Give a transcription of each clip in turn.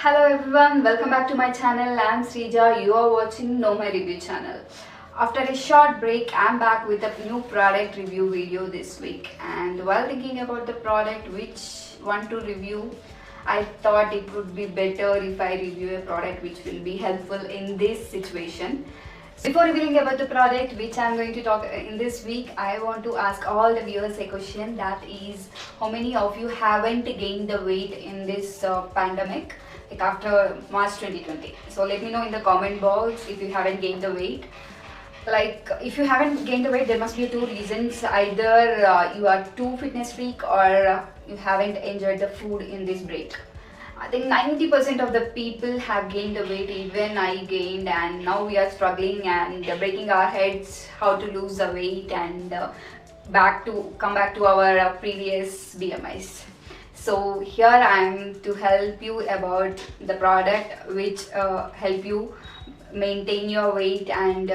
Hello everyone, welcome back to my channel. I'm Srija. You are watching Know My Review channel. After a short break, I'm back with a new product review video this week. And while thinking about the product which one to review, I thought it would be better if I review a product which will be helpful in this situation. Before revealing about the product which I'm going to talk in this week, I want to ask all the viewers a question, that is, how many of you haven't gained the weight in this pandemic, like after March 2020? So let me know in the comment box if you haven't gained the weight. Like, if you haven't gained the weight, there must be two reasons. Either you are too fitness freak, or you haven't enjoyed the food in this break. I think 90% of the people have gained the weight, even I gained, and now we are struggling and breaking our heads how to lose the weight and come back to our previous BMIs. So here I am to help you about the product which help you maintain your weight and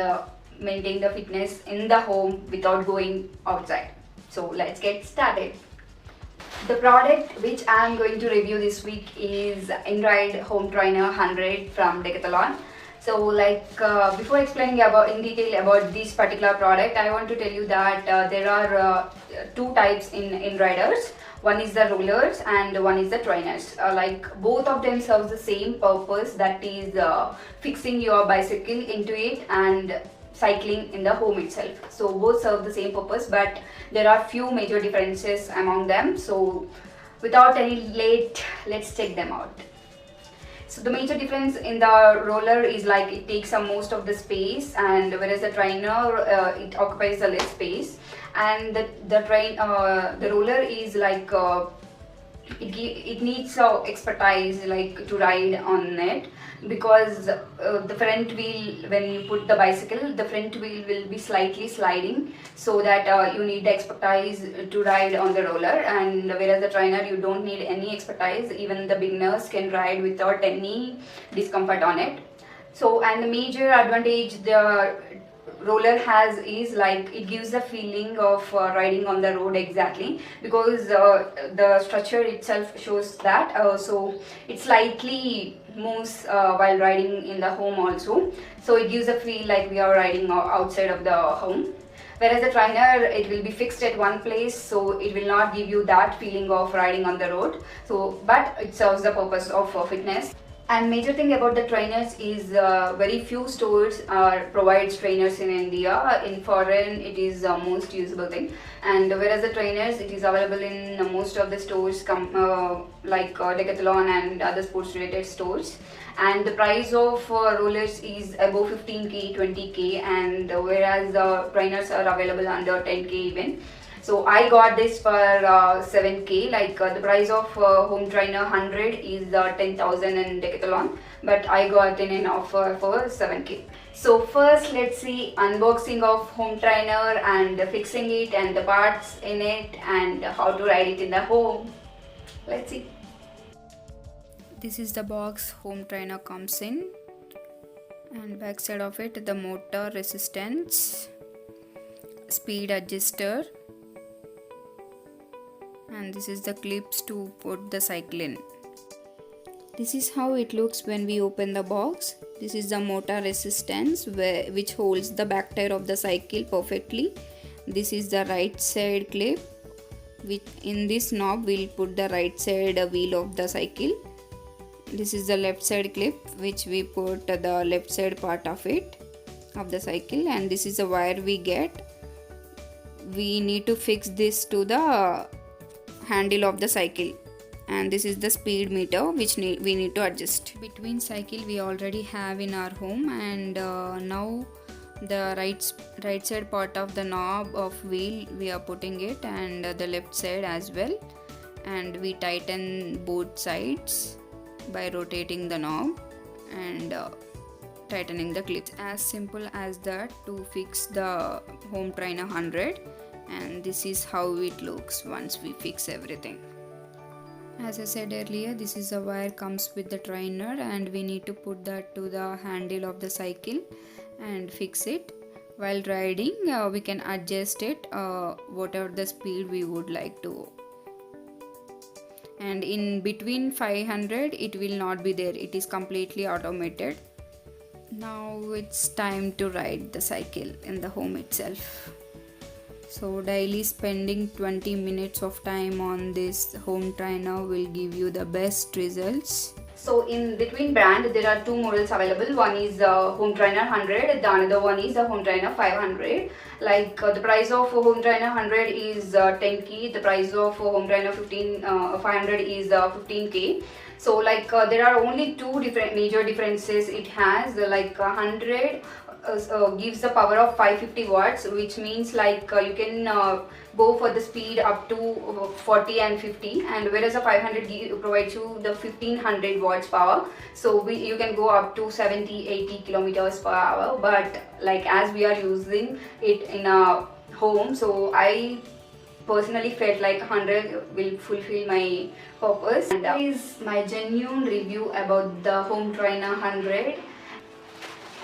maintain the fitness in the home without going outside. So let's get started. The product which I am going to review this week is Inride Home Trainer 100 from Decathlon. So before explaining in detail about this particular product, I want to tell you that there are two types in Inriders. One is the rollers and one is the trainers. Both of them serve the same purpose, that is fixing your bicycle into it and cycling in the home itself. So both serve the same purpose, but there are few major differences among them. So without any late, let's check them out. So the major difference in the roller is like it takes up most of the space, and whereas the trainer it occupies the less space. And the roller is like it needs expertise like to ride on it, because the front wheel, when you put the bicycle, the front wheel will be slightly sliding, so that you need the expertise to ride on the roller. And whereas the trainer, you don't need any expertise, even the beginners can ride without any discomfort on it. So, and the major advantage the roller has is like it gives the feeling of riding on the road, exactly, because the structure itself shows that. So it slightly moves while riding in the home also, so it gives a feel like we are riding outside of the home. Whereas the trainer, it will be fixed at one place, so it will not give you that feeling of riding on the road. So but it serves the purpose of fitness. And major thing about the trainers is very few stores provides trainers in India. In foreign, it is the most usable thing. And whereas the trainers, it is available in most of the stores, Decathlon and other sports related stores. And the price of rollers is above 15k, 20k, and whereas the trainers are available under 10k even. So I got this for 7k. The price of Home Trainer 100 is 10,000 in Decathlon, but I got in an offer for 7k. So first, let's see unboxing of Home Trainer and fixing it and the parts in it and how to ride it in the home. Let's see. This is the box Home Trainer comes in, and back side of it, the motor resistance, speed adjuster, and this is the clips to put the cycle in. This is how it looks when we open the box. This is the motor resistance which holds the back tire of the cycle perfectly. This is the right side clip, which in this knob we'll put the right side wheel of the cycle. This is the left side clip, which we put the left side part of it, of the cycle. And this is the wire we get. We need to fix this to the handle of the cycle, and this is the speed meter which we need to adjust. Between cycle we already have in our home, and now the right side part of the knob of wheel we are putting it, and the left side as well, and we tighten both sides by rotating the knob and tightening the clips. As simple as that to fix the Home Trainer 100. And this is how it looks once we fix everything. As I said earlier, this is a wire comes with the trainer, and we need to put that to the handle of the cycle and fix it. While riding, we can adjust it whatever the speed we would like to. and in between 500 it will not be there. It is completely automated. Now it's time to ride the cycle in the home itself. So daily spending 20 minutes of time on this home trainer will give you the best results. So in between brand there are two models available. One is Home Trainer 100, the another one is the Home Trainer 500. Like the price of Home Trainer 100 is 10k, the price of Home Trainer 500 is 15k. So like there are only two different major differences it has. Like 100 gives the power of 550 watts, which means like you can go for the speed up to 40 and 50, and whereas a 500 provides you the 1500 watts power, so you can go up to 70-80 kilometers per hour. But like as we are using it in a home, so I personally felt like 100 will fulfill my purpose. And that is my genuine review about the Home Trainer 100.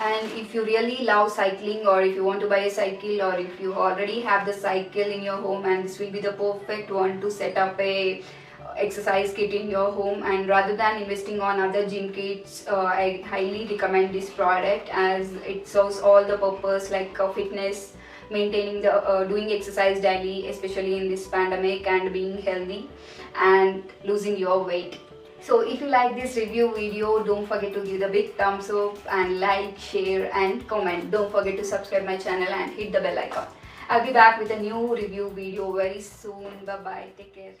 And if you really love cycling, or if you want to buy a cycle, or if you already have the cycle in your home, and this will be the perfect one to set up a exercise kit in your home, and rather than investing on other gym kits, I highly recommend this product as it serves all the purpose like fitness, maintaining the doing exercise daily, especially in this pandemic, and being healthy and losing your weight. So if you like this review video, don't forget to give the big thumbs up and like, share and comment. Don't forget to subscribe my channel and hit the bell icon. I'll be back with a new review video very soon. Bye bye. Take care.